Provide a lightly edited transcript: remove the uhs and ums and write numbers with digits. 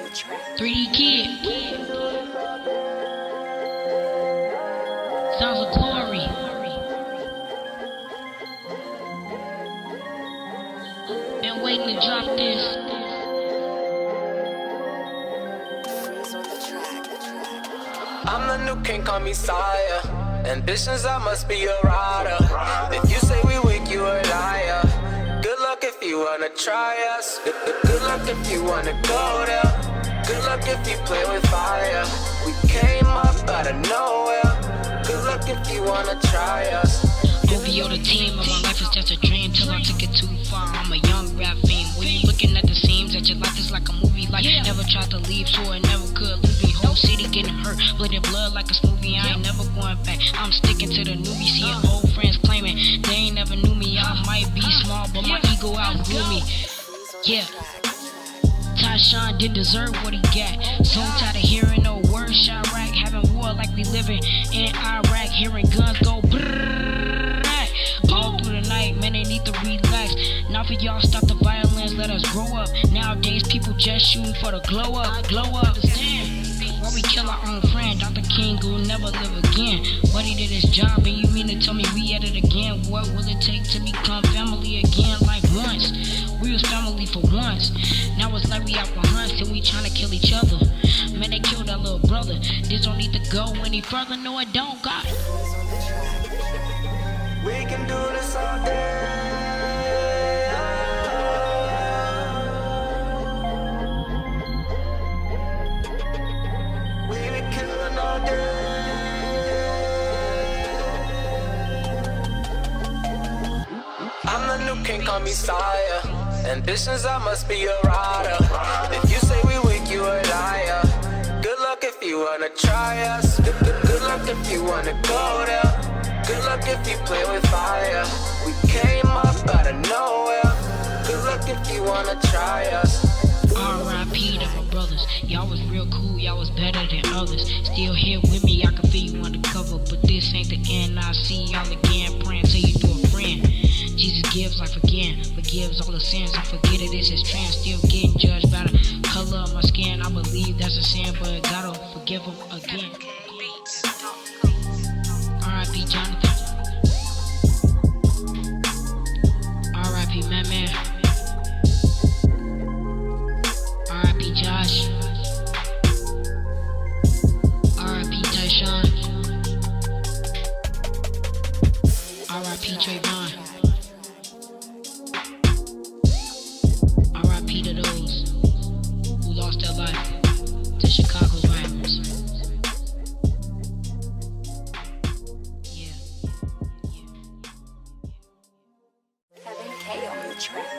3D Kid. Sounds of glory. Been waiting to drop this. I'm the new king, call me sire. Ambitions, I must be a rider. If you say we weak, you a liar. Good luck if you wanna try us. Good luck if you wanna go there. Good luck if you play with fire. We came up out of nowhere. Good luck if you wanna try us. OVO the team, and my life is just a dream till I took it too far. I'm a young rap fiend. When you looking at the seams, that your life is like a movie. Like never tried to leave, so it never could lose me. Whole city getting hurt, bleeding blood like a smoothie. I ain't never going back. I'm sticking to the newbie. Seeing old friends claiming they ain't never knew me. I might be small, but my ego outgrew me. Yeah. Tyshawn didn't deserve what he got. So tired of hearing no words. Chirac having war like we living in Iraq. Hearing guns go brrrr. All through the night, man, they need to relax. Now for y'all, stop the violence, let us grow up. Nowadays, people just shooting for the glow up, glow up. Why we kill our own friend? Dr. King will never live again. But he did his job, and you mean to tell me we at it again? What will it take to become family again? Like once, we was family for once. Now it's like we out for hunts, and we trying to kill each other. Man, they killed our little brother. This don't need to go any further. No, it don't, God. We can do this all day. We be killing all day. I'm the new king, call me sire. Ambitions, I must be a rider. If you say we weak, you a liar. Good luck if you wanna try us. Good luck if you wanna go there. Good luck if you play with fire. We came up out of nowhere. Good luck if you wanna try us. R.I.P. to my brothers. Y'all was real cool, y'all was better than others. Still here with me, I can feel you undercover. But this ain't the end, I see y'all again. Praying till you do a friend. Jesus gives life again, forgives all the sins. I forget it, it's his trend. Still getting judged by the color of my skin. I believe that's a sin, but God'll forgive him again. R.I.P. Jonathan. R.I.P. Man. R.I.P. Josh. R.I.P. Tyshawn. R.I.P. Trayvon. R.I.P. to those who lost their life to Chicago's rivals.